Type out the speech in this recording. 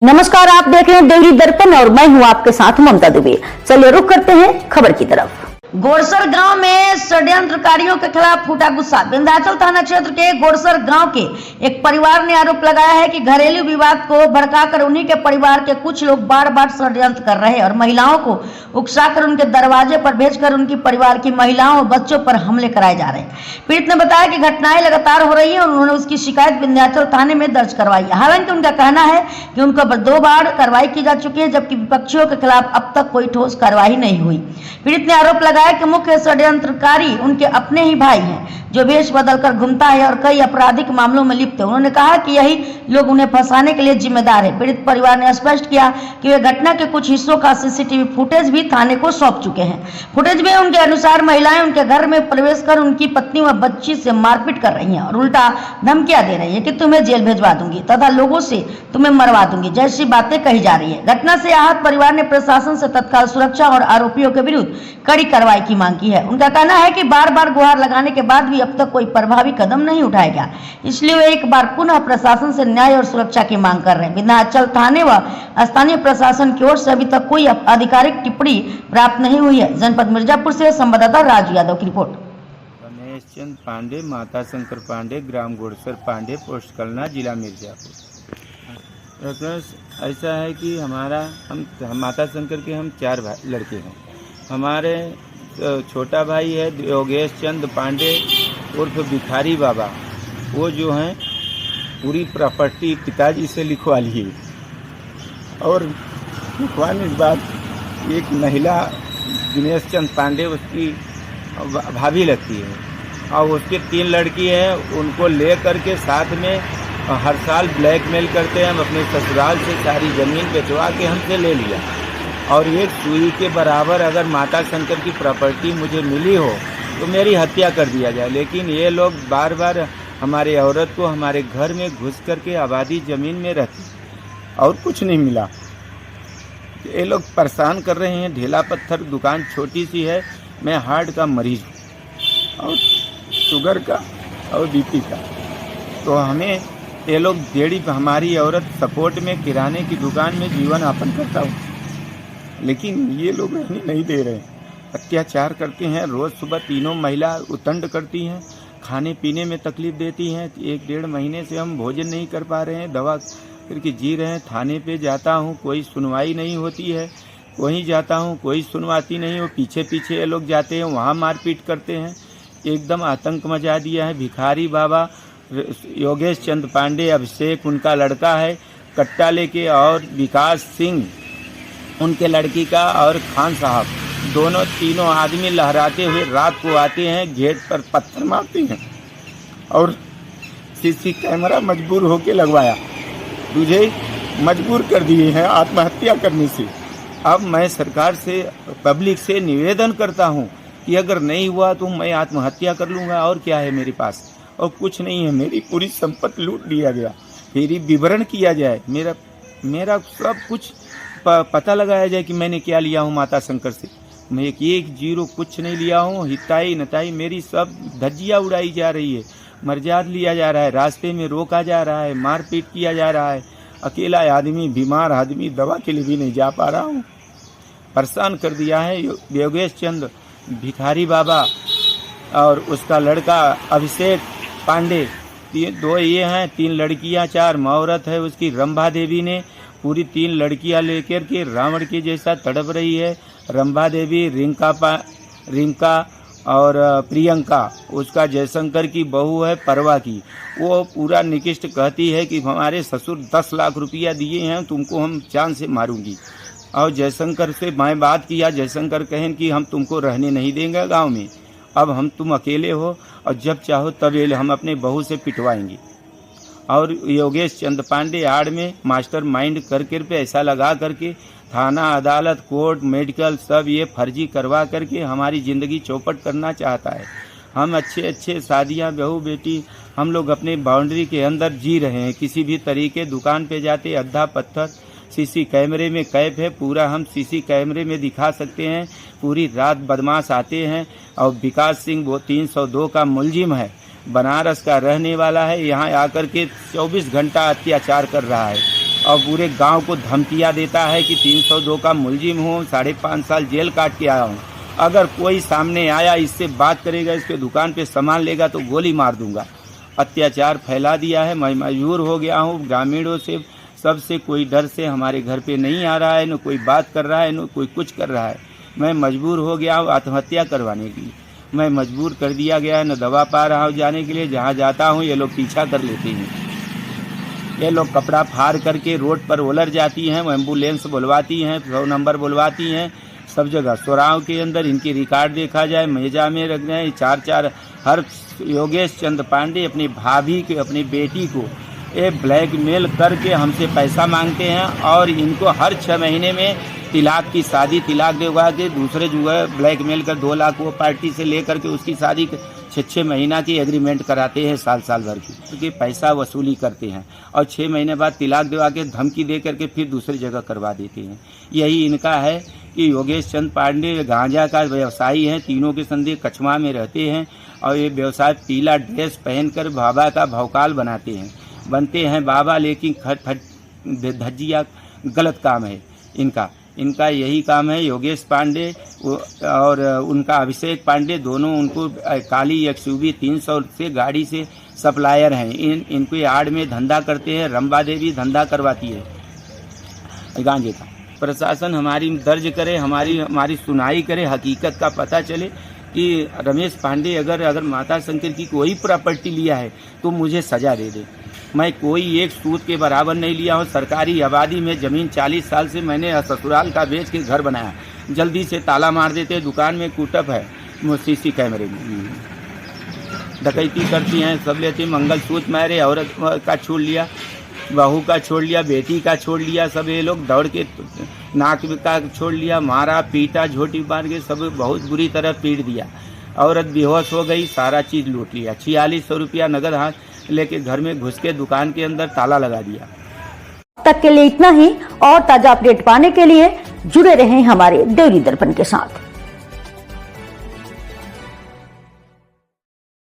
नमस्कार, आप देख रहे हैं देवरी दर्पण और मैं हूं आपके साथ ममता दुबे। चलिए रुक करते हैं खबर की तरफ। गोड़सर गांव में षड्यंत्रकारियों के खिलाफ फूटा गुस्सा। विंध्याचल थाना क्षेत्र के गोड़सर गांव के एक परिवार ने आरोप लगाया है कि घरेलू विवाद को भड़काकर उन्हीं के परिवार के कुछ लोग बार बार षड्यंत्र कर रहे हैं और महिलाओं को उकसाकर उनके दरवाजे पर भेजकर उनकी परिवार की महिलाओं और बच्चों पर हमले कराए जा रहे हैं। पीड़ित ने बताया कि घटनाएं लगातार हो रही है और उन्होंने उसकी शिकायत विंध्याचल थाने में दर्ज करवाई है। हालांकि उनका कहना है कि उनको 2 बार कार्रवाई की जा चुकी है, जबकि विपक्षियों के खिलाफ अब तक कोई ठोस कार्रवाई नहीं हुई। पीड़ित ने आरोप लगाया कि मुख्य षड्यंत्रकारी उनके अपने ही भाई हैं, जो वेश बदलकर घूमता है और कई आपराधिक मामलों में लिप्त है। उन्होंने कहा कि यही लोग उन्हें फंसाने के लिए जिम्मेदार है। पीड़ित परिवार ने स्पष्ट किया कि वे घटना के कुछ हिस्सों का सीसीटीवी फुटेज भी थाने को सौंप चुके हैं। फुटेज में उनके अनुसार महिलाएं उनके घर में प्रवेश कर उनकी पत्नी व बच्ची से मारपीट कर रही हैं और उल्टा धमकियां दे रही है कि तुम्हें जेल भेजवा दूंगी तथा लोगों से तुम्हें मरवा दूंगी जैसी बातें कही जा रही है। घटना से आहत परिवार ने प्रशासन से तत्काल सुरक्षा और आरोपियों के विरुद्ध कड़ी कार्रवाई की मांग की है। उनका कहना है कि बार बार गुहार लगाने के बाद भी अब तक कोई प्रभावी कदम नहीं उठाया गया, इसलिए वे एक बार पुनः प्रशासन से न्याय और सुरक्षा की मांग कर रहे हैं। विंध्याचल थाने व स्थानीय प्रशासन की ओर से अभी तक कोई आधिकारिक टिप्पणी प्राप्त नहीं हुई है। जनपद मिर्जापुर से संवाददाता राजू यादव की रिपोर्ट। गणेश चंद पांडे, माता शंकर पांडे, ग्राम गोड़सर पांडे, पोस्ट कलना, जिला मिर्जापुर। ऐसा है कि हम माता शंकर के 4 लड़के हैं। हमारे छोटा भाई है योगेश चंद पांडे उर्फ भिखारी बाबा, वो जो हैं पूरी प्रॉपर्टी पिताजी से लिखवा लिए और लिखवाने के बाद एक महिला गणेश चंद पांडे उसकी भाभी लगती है और उसके 3 लड़की हैं। उनको ले करके साथ में हर साल ब्लैकमेल करते हैं। हम अपने ससुराल से सारी ज़मीन बेचवा के हमसे ले लिया और एक सुई के बराबर अगर माता शंकर की प्रॉपर्टी मुझे मिली हो तो मेरी हत्या कर दिया जाए। लेकिन ये लोग बार बार हमारे औरत को हमारे घर में घुस करके आबादी ज़मीन में रखी और कुछ नहीं मिला। ये लोग परेशान कर रहे हैं। ढेला पत्थर दुकान छोटी सी है। मैं हार्ट का मरीज हूँ और शुगर का और बीपी का, तो हमें ये लोग डेढ़ी हमारी औरत सपोर्ट में किराने की दुकान में जीवन यापन करता हूँ, लेकिन ये लोग रहने नहीं दे रहे। अत्याचार करते हैं। रोज़ सुबह तीनों महिला उतंड करती हैं, खाने पीने में तकलीफ़ देती हैं। 1-1.5 महीने से हम भोजन नहीं कर पा रहे हैं, दवा करके जी रहे हैं। थाने पे जाता हूँ, कोई सुनवाई नहीं होती है। वहीं जाता हूँ, कोई सुनवाती नहीं हो। पीछे पीछे ये लोग जाते हैं, वहाँ मारपीट करते हैं। एकदम आतंक मचा दिया है। भिखारी बाबा, योगेश चंद पांडे, अभिषेक उनका लड़का है कट्टा लेके, और विकास सिंह उनके लड़की का, और खान साहब, दोनों तीनों आदमी लहराते हुए रात को आते हैं, गेट पर पत्थर मारते हैं और सीसी कैमरा मजबूर होके लगवाया। मुझे मजबूर कर दिए हैं आत्महत्या करने से। अब मैं सरकार से, पब्लिक से निवेदन करता हूं कि अगर नहीं हुआ तो मैं आत्महत्या कर लूँगा। और क्या है मेरे पास? और कुछ नहीं है। मेरी पूरी संपत्ति लूट लिया गया। मेरी विवरण किया जाए, मेरा सब कुछ पता लगाया जाए कि मैंने क्या लिया हूँ माता शंकर से। मैं एक जीरो कुछ नहीं लिया हूँ। हिताई नताई मेरी सब धज्जियाँ उड़ाई जा रही है। मर्याद लिया जा रहा है, रास्ते में रोका जा रहा है, मारपीट किया जा रहा है। अकेला आदमी, बीमार आदमी, दवा के लिए भी नहीं जा पा रहा हूँ। परेशान कर दिया है योगेश चंद, भिखारी बाबा और उसका लड़का अभिषेक पांडे। 2 ये हैं, 3 लड़कियां, 4 औरत है उसकी। रंभा देवी ने पूरी 3 लड़कियां लेकर के रावण के जैसा तड़प रही है। रंभा देवी, रिंका और प्रियंका, उसका जयशंकर की बहू है परवा की। वो पूरा निकिष्ट कहती है कि हमारे ससुर 10 लाख रुपया दिए हैं, तुमको हम जान से मारूंगी। और जयशंकर से मैं बात किया, जयशंकर कहें कि हम तुमको रहने नहीं देंगे गांव में, अब तुम अकेले हो और जब चाहो तब हम अपने बहू से पिटवाएंगे। और योगेश चंद पांडे आड़ में मास्टर माइंड करके पैसा लगा करके थाना, अदालत, कोर्ट, मेडिकल सब ये फर्जी करवा करके हमारी ज़िंदगी चौपट करना चाहता है। हम अच्छे शादियां, बहू बेटी, हम लोग अपने बाउंड्री के अंदर जी रहे हैं। किसी भी तरीके दुकान पे जाते अद्धा पत्थर सीसी कैमरे में कैद है, पूरा हम सीसी कैमरे में दिखा सकते हैं। पूरी रात बदमाश आते हैं। और विकास सिंह वो 302 का मुलजिम है, बनारस का रहने वाला है। यहाँ आकर के 24 घंटा अत्याचार कर रहा है। और पूरे गांव को धमकियां देता है कि 302 का मुलजिम हूँ, 5.5 साल जेल काट के आया हूँ। अगर कोई सामने आया, इससे बात करेगा, इसके दुकान पे सामान लेगा तो गोली मार दूंगा। अत्याचार फैला दिया है। मैं मजबूर हो गया हूँ। ग्रामीणों से सबसे कोई डर से हमारे घर पे नहीं आ रहा है, न कोई बात कर रहा है, न कोई कुछ कर रहा है। मैं मजबूर हो गया हूँ आत्महत्या करवाने के लिए। मैं मजबूर कर दिया गया है, न दवा पा रहा हूँ जाने के लिए। जहाँ जाता हूँ ये लोग पीछा कर लेते हैं। ये लोग कपड़ा फाड़ करके रोड पर उलर जाती हैं, एम्बुलेंस बुलवाती हैं, 100 नंबर बुलवाती हैं। सब जगह सोराव के अंदर इनकी रिकॉर्ड देखा जाए, मेजा में रख रहे हैं। 4 हर योगेश चंद पांडे अपनी भाभी के, अपनी बेटी को ये ब्लैकमेल करके हमसे पैसा मांगते हैं और इनको हर 6 महीने में तिलाक की शादी, तिलाक दिलवा के दूसरे जो है ब्लैकमेल कर 2 लाख वो पार्टी से लेकर के उसकी शादी 6 महीना की एग्रीमेंट कराते हैं, साल भर की, क्योंकि पैसा वसूली करते हैं और 6 महीने बाद तिलाक दिलवा के धमकी दे करके फिर दूसरी जगह करवा देते हैं। यही इनका है कि योगेश चंद पांडे गांजा का व्यवसायी हैं। तीनों के संदेह कछवा में रहते हैं और ये व्यवसाय पीला ड्रेस पहनकर बाबा का भौकाल बनते हैं बाबा, लेकिन धज्जिया गलत काम है इनका यही काम है। योगेश पांडे और उनका अभिषेक पांडे दोनों उनको काली XUV 300 से गाड़ी से सप्लायर हैं। इनको आड़ में धंधा करते हैं। रंबा देवी धंधा करवाती है गांजे का। प्रशासन हमारी दर्ज करे, हमारी सुनाई करे, हकीकत का पता चले कि रमेश पांडे अगर माता शंकर की कोई प्रॉपर्टी लिया है तो मुझे सजा दे दे। मैं कोई एक सूद के बराबर नहीं लिया हूँ। सरकारी आबादी में ज़मीन 40 साल से मैंने ससुराल का बेच के घर बनाया। जल्दी से ताला मार देते। दुकान में कूटअप है, CC कैमरे में डकैती करती हैं, सब लेती। मंगलसूत्र मेरे औरत का छोड़ लिया, बहू का छोड़ लिया, बेटी का छोड़ लिया। सब ये लोग दौड़ के नाक का छोड़ लिया, मारा पीटा, झोटी मार के सब बहुत बुरी तरह पीट दिया। औरत बेहोश हो गई, सारा चीज़ लूट लिया। 4600 रुपया नगद हाथ लेके घर में घुस के दुकान के अंदर ताला लगा दिया। तक के लिए इतना ही। और ताजा अपडेट पाने के लिए जुड़े रहें हमारे डेली दर्पण के साथ।